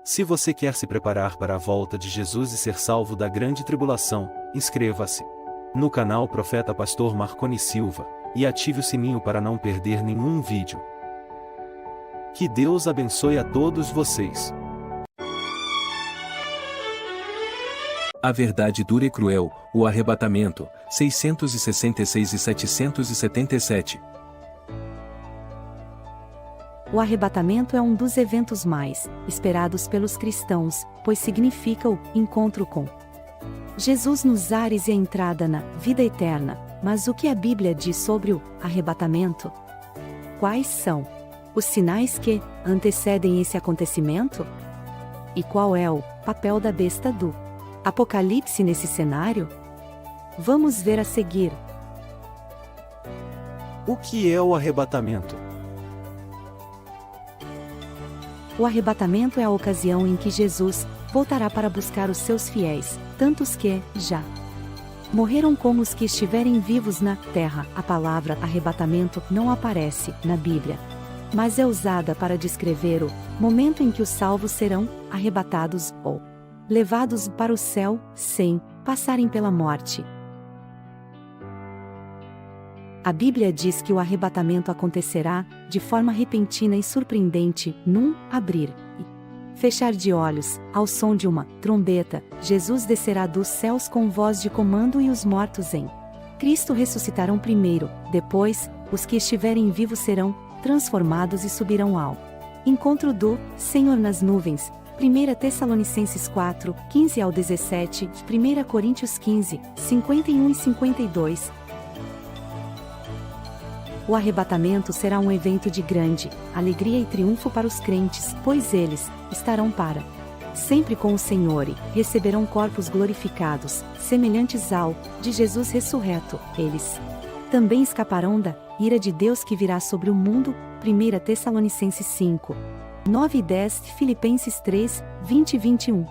Se você quer se preparar para a volta de Jesus e ser salvo da grande tribulação, inscreva-se no canal Profeta Pastor Marconi Silva e ative o sininho para não perder nenhum vídeo. Que Deus abençoe a todos vocês. A verdade dura e cruel, o arrebatamento, 666 e 777. O arrebatamento é um dos eventos mais esperados pelos cristãos, pois significa o encontro com Jesus nos ares e a entrada na vida eterna. Mas o que a Bíblia diz sobre o arrebatamento? Quais são os sinais que antecedem esse acontecimento? E qual é o papel da besta do Apocalipse nesse cenário? Vamos ver a seguir. O que é o arrebatamento? O arrebatamento é a ocasião em que Jesus voltará para buscar os seus fiéis, tantos que já morreram como os que estiverem vivos na terra. A palavra arrebatamento não aparece na Bíblia, mas é usada para descrever o momento em que os salvos serão arrebatados ou levados para o céu, sem passarem pela morte. A Bíblia diz que o arrebatamento acontecerá de forma repentina e surpreendente, num abrir e fechar de olhos, ao som de uma trombeta. Jesus descerá dos céus com voz de comando e os mortos em Cristo ressuscitarão primeiro. Depois, os que estiverem vivos serão transformados e subirão ao encontro do Senhor nas nuvens. 1 Tessalonicenses 4, 15 ao 17, 1 Coríntios 15, 51 e 52. O arrebatamento será um evento de grande alegria e triunfo para os crentes, pois eles estarão para sempre com o Senhor e receberão corpos glorificados, semelhantes ao de Jesus ressurreto. Eles também escaparão da ira de Deus que virá sobre o mundo. 1 Tessalonicenses 5, 9 e 10, Filipenses 3, 20 e 21.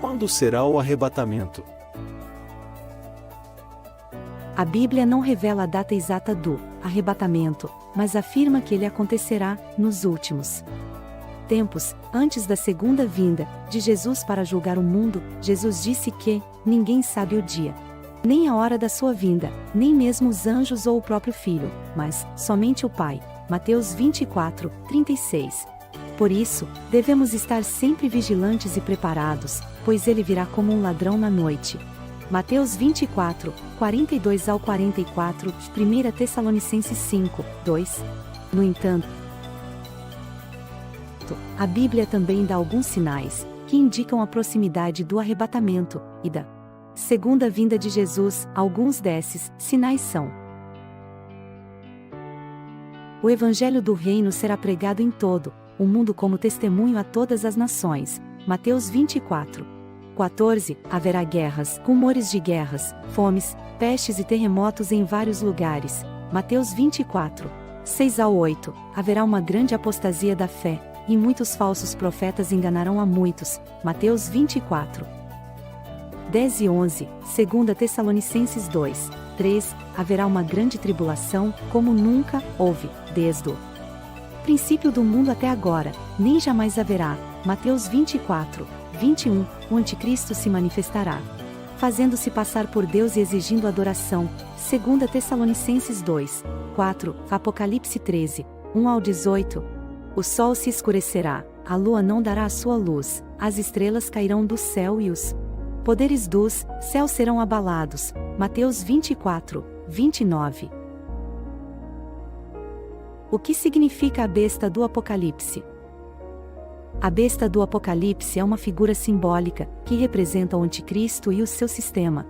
Quando será o arrebatamento? A Bíblia não revela a data exata do arrebatamento, mas afirma que ele acontecerá nos últimos tempos, antes da segunda vinda de Jesus para julgar o mundo. Jesus disse que ninguém sabe o dia, nem a hora da sua vinda, nem mesmo os anjos ou o próprio Filho, mas somente o Pai. Mateus 24, 36. Por isso, devemos estar sempre vigilantes e preparados, pois ele virá como um ladrão na noite. Mateus 24, 42 ao 44, 1 Tessalonicenses 5, 2. No entanto, a Bíblia também dá alguns sinais que indicam a proximidade do arrebatamento e da segunda vinda de Jesus. Alguns desses sinais são: o Evangelho do Reino será pregado em todo o mundo como testemunho a todas as nações. Mateus 24, 14. Haverá guerras, rumores de guerras, fomes, pestes e terremotos em vários lugares. Mateus 24, 6 ao 8. Haverá uma grande apostasia da fé, e muitos falsos profetas enganarão a muitos. Mateus 24, 10 e 11. 2 Tessalonicenses 2, 3. Haverá uma grande tribulação, como nunca houve, desde o princípio do mundo até agora, nem jamais haverá. Mateus 24, 21. O anticristo se manifestará, fazendo-se passar por Deus e exigindo adoração. 2 Tessalonicenses 2, 4. Apocalipse 13, 1 ao 18. O sol se escurecerá, a lua não dará a sua luz, as estrelas cairão do céu e os poderes dos céus serão abalados. Mateus 24, 29. O que significa a besta do Apocalipse? A besta do Apocalipse é uma figura simbólica, que representa o anticristo e o seu sistema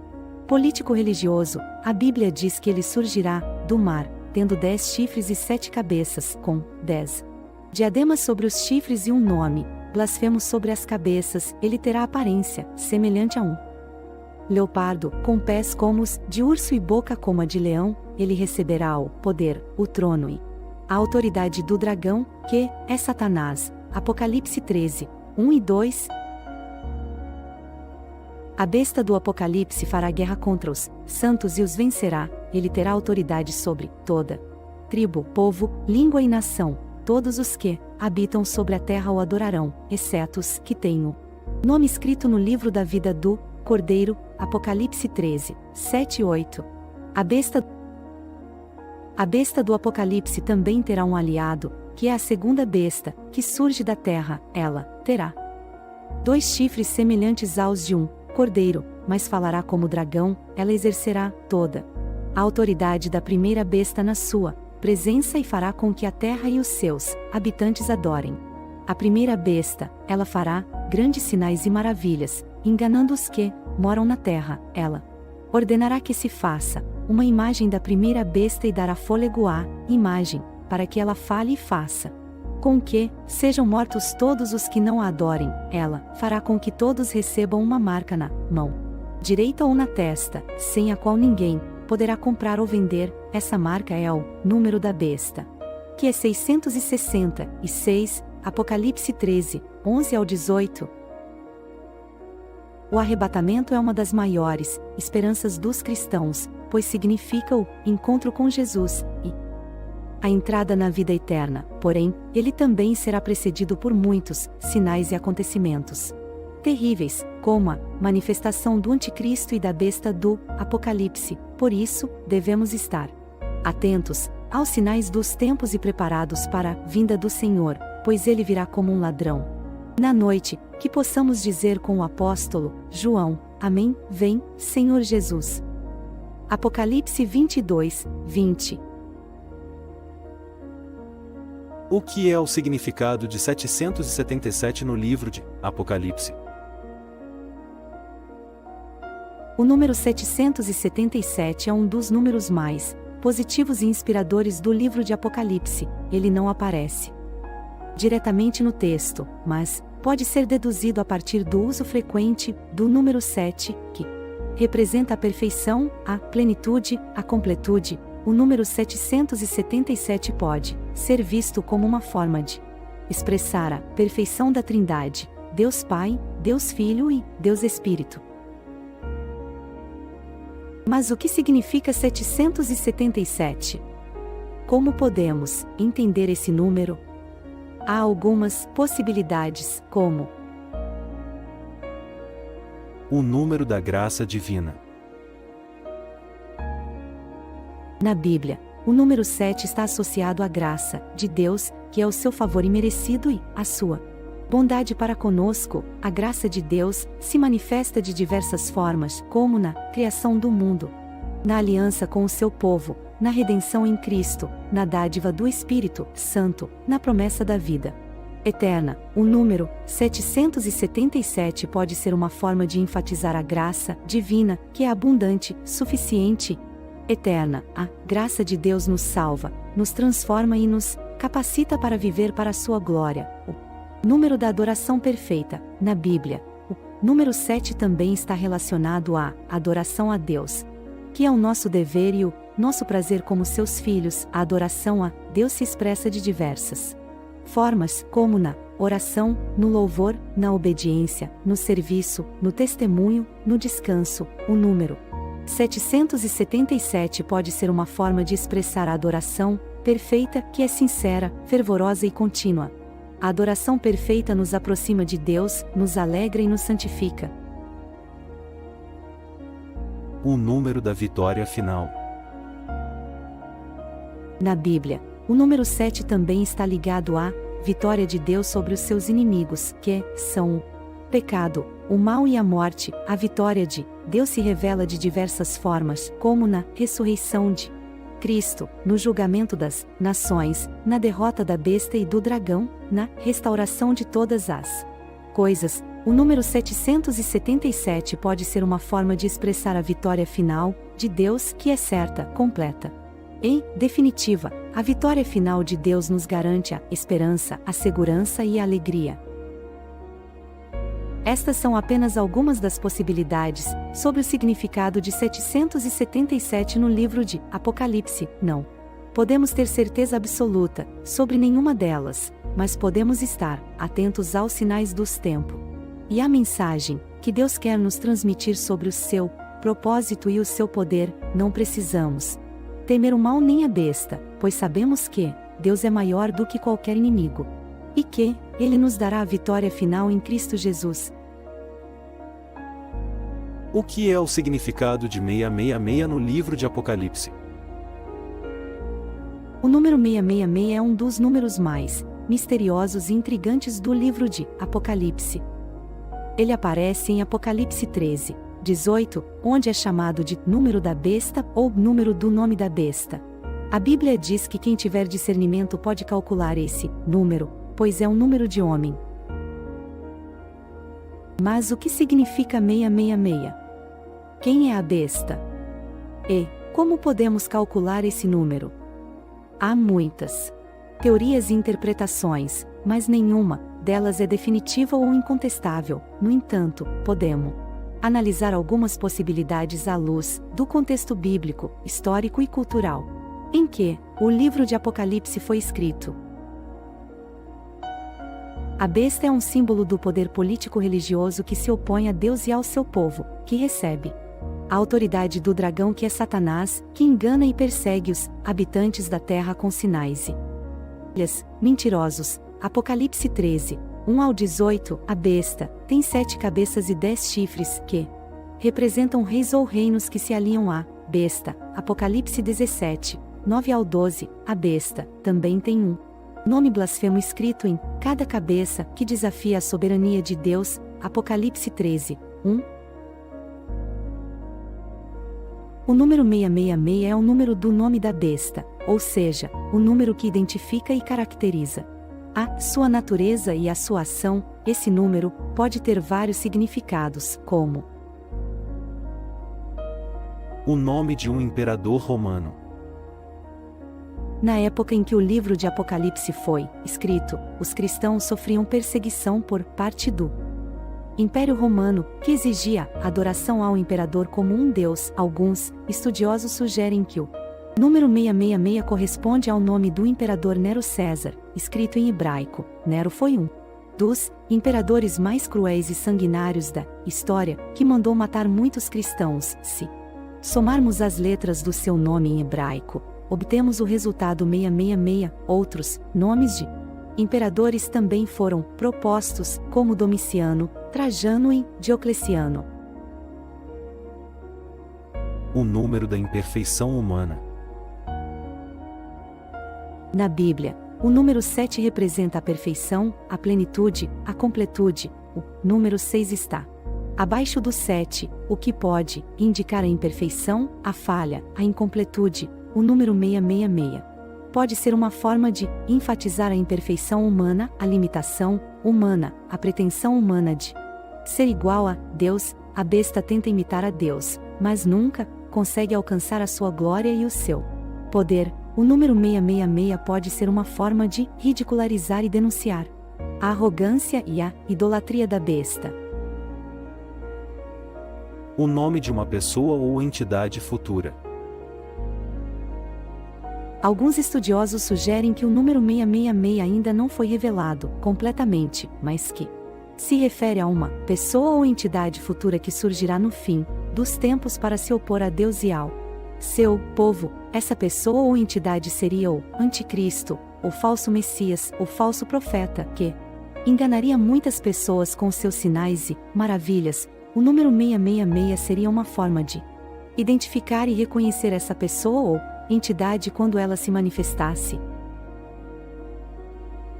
político-religioso. A Bíblia diz que ele surgirá do mar, tendo 10 chifres e 7 cabeças, com 10 diademas sobre os chifres e um nome blasfemo sobre as cabeças. Ele terá aparência semelhante a um leopardo, com pés como os de urso e boca como a de leão. Ele receberá o poder, o trono e a autoridade do dragão, que é Satanás. Apocalipse 13, 1 e 2. A besta do Apocalipse fará guerra contra os santos e os vencerá. Ele terá autoridade sobre toda tribo, povo, língua e nação. Todos os que habitam sobre a terra o adorarão, exceto os que têm o nome escrito no livro da vida do Cordeiro. Apocalipse 13, 7 e 8. A besta do Apocalipse também terá um aliado, que é a segunda besta, que surge da terra. Ela terá 2 chifres semelhantes aos de um cordeiro, mas falará como dragão. Ela exercerá toda a autoridade da primeira besta na sua presença e fará com que a terra e os seus habitantes adorem a primeira besta. Ela fará grandes sinais e maravilhas, enganando os que moram na terra. Ela ordenará que se faça uma imagem da primeira besta e dará fôlego à imagem, para que ela fale e faça com que sejam mortos todos os que não a adorem. Ela fará com que todos recebam uma marca na mão direita ou na testa, sem a qual ninguém poderá comprar ou vender. Essa marca é o número da besta, que é 666. Apocalipse 13, 11 ao 18. O arrebatamento é uma das maiores esperanças dos cristãos, pois significa o encontro com Jesus e a entrada na vida eterna. Porém, ele também será precedido por muitos sinais e acontecimentos terríveis, como a manifestação do anticristo e da besta do Apocalipse. Por isso, devemos estar atentos aos sinais dos tempos e preparados para a vinda do Senhor, pois ele virá como um ladrão na noite. Que possamos dizer com o apóstolo João: Amém, vem, Senhor Jesus. Apocalipse 22, 20. O que é o significado de 777 no livro de Apocalipse? O número 777 é um dos números mais positivos e inspiradores do livro de Apocalipse. Ele não aparece diretamente no texto, mas pode ser deduzido a partir do uso frequente do número 7, que representa a perfeição, a plenitude, a completude. O número 777 pode ser visto como uma forma de expressar a perfeição da Trindade, Deus Pai, Deus Filho e Deus Espírito. Mas o que significa 777? Como podemos entender esse número? Há algumas possibilidades, como o número da graça divina. Na Bíblia, o número 7 está associado à graça de Deus, que é o seu favor imerecido e a sua bondade para conosco. A graça de Deus se manifesta de diversas formas, como na criação do mundo, na aliança com o seu povo, na redenção em Cristo, na dádiva do Espírito Santo, na promessa da vida eterna. O número 777 pode ser uma forma de enfatizar a graça divina, que é abundante, suficiente, eterna. A graça de Deus nos salva, nos transforma e nos capacita para viver para a sua glória. O número da adoração perfeita. Na Bíblia, o número 7 também está relacionado à adoração a Deus, que é o nosso dever e o nosso prazer como seus filhos. A adoração a Deus se expressa de diversas formas, como na oração, no louvor, na obediência, no serviço, no testemunho, no descanso. O número 777 pode ser uma forma de expressar a adoração perfeita, que é sincera, fervorosa e contínua. A adoração perfeita nos aproxima de Deus, nos alegra e nos santifica. O número da vitória final. Na Bíblia, o número 7 também está ligado à vitória de Deus sobre os seus inimigos, que são o pecado, o mal e a morte. A vitória de Deus se revela de diversas formas, como na ressurreição de Cristo, no julgamento das nações, na derrota da besta e do dragão, na restauração de todas as coisas. O número 777 pode ser uma forma de expressar a vitória final de Deus, que é certa, completa e definitiva. A vitória final de Deus nos garante a esperança, a segurança e a alegria. Estas são apenas algumas das possibilidades sobre o significado de 777 no livro de Apocalipse. Não podemos ter certeza absoluta sobre nenhuma delas, mas podemos estar atentos aos sinais dos tempos e à mensagem que Deus quer nos transmitir sobre o seu propósito e o seu poder. Não precisamos temer o mal nem a besta, pois sabemos que Deus é maior do que qualquer inimigo. e que Ele nos dará a vitória final em Cristo Jesus. O que é o significado de 666 no livro de Apocalipse? O número 666 é um dos números mais misteriosos e intrigantes do livro de Apocalipse. Ele aparece em Apocalipse 13, 18, onde é chamado de número da besta ou número do nome da besta. A Bíblia diz que quem tiver discernimento pode calcular esse número, pois é um número de homem. Mas o que significa 666? Quem é a besta? E como podemos calcular esse número? Há muitas teorias e interpretações, mas nenhuma delas é definitiva ou incontestável. No entanto, podemos analisar algumas possibilidades à luz do contexto bíblico, histórico e cultural em que o livro de Apocalipse foi escrito. A besta é um símbolo do poder político-religioso que se opõe a Deus e ao seu povo, que recebe a autoridade do dragão, que é Satanás, que engana e persegue os habitantes da terra com sinais e mentirosos. Apocalipse 13, 1 ao 18, a besta tem 7 cabeças e 10 chifres, que representam reis ou reinos que se aliam à besta. Apocalipse 17, 9 ao 12, a besta também tem um nome blasfemo escrito em cada cabeça, que desafia a soberania de Deus. Apocalipse 13, 1. O número 666 é o número do nome da besta, ou seja, o número que identifica e caracteriza a sua natureza e a sua ação. Esse número pode ter vários significados, como o nome de um imperador romano. Na época em que o livro de Apocalipse foi escrito, os cristãos sofriam perseguição por parte do Império Romano, que exigia a adoração ao imperador como um deus. Alguns estudiosos sugerem que o número 666 corresponde ao nome do imperador Nero César, escrito em hebraico. Nero foi um dos imperadores mais cruéis e sanguinários da história, que mandou matar muitos cristãos. Se somarmos as letras do seu nome em hebraico, obtemos o resultado 666. Outros nomes de imperadores também foram propostos, como Domiciano, Trajano e Diocleciano. O número da imperfeição humana. Na Bíblia, o número 7 representa a perfeição, a plenitude, a completude. O número 6 está abaixo do 7, o que pode indicar a imperfeição, a falha, a incompletude. O número 666 pode ser uma forma de enfatizar a imperfeição humana, a limitação humana, a pretensão humana de ser igual a Deus. A besta tenta imitar a Deus, mas nunca consegue alcançar a sua glória e o seu poder. O número 666 pode ser uma forma de ridicularizar e denunciar a arrogância e a idolatria da besta. O nome de uma pessoa ou entidade futura. Alguns estudiosos sugerem que o número 666 ainda não foi revelado completamente, mas que se refere a uma pessoa ou entidade futura que surgirá no fim dos tempos para se opor a Deus e ao seu povo. Essa pessoa ou entidade seria o Anticristo, o falso Messias, o falso profeta, que enganaria muitas pessoas com seus sinais e maravilhas. O número 666 seria uma forma de identificar e reconhecer essa pessoa ou entidade quando ela se manifestasse.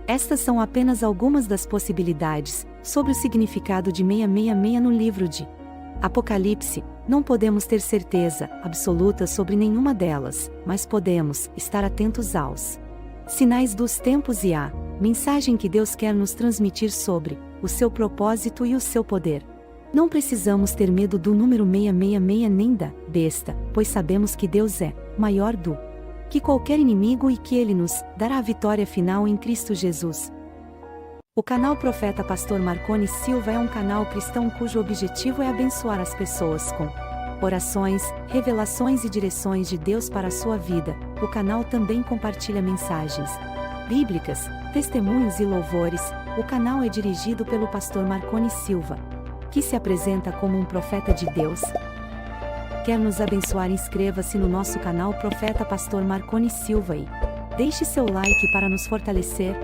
Estas são apenas algumas das possibilidades sobre o significado de 666 no livro de Apocalipse. Não podemos ter certeza absoluta sobre nenhuma delas, mas podemos estar atentos aos sinais dos tempos e à mensagem que Deus quer nos transmitir sobre o seu propósito e o seu poder. Não precisamos ter medo do número 666 nem da besta, pois sabemos que Deus é maior do que qualquer inimigo e que Ele nos dará a vitória final em Cristo Jesus. O canal Profeta Pastor Marconi Silva é um canal cristão cujo objetivo é abençoar as pessoas com orações, revelações e direções de Deus para a sua vida. O canal também compartilha mensagens bíblicas, testemunhos e louvores. O canal é dirigido pelo pastor Marconi Silva, que se apresenta como um profeta de Deus. Quer nos abençoar? Inscreva-se no nosso canal Profeta Pastor Marconi Silva e deixe seu like para nos fortalecer.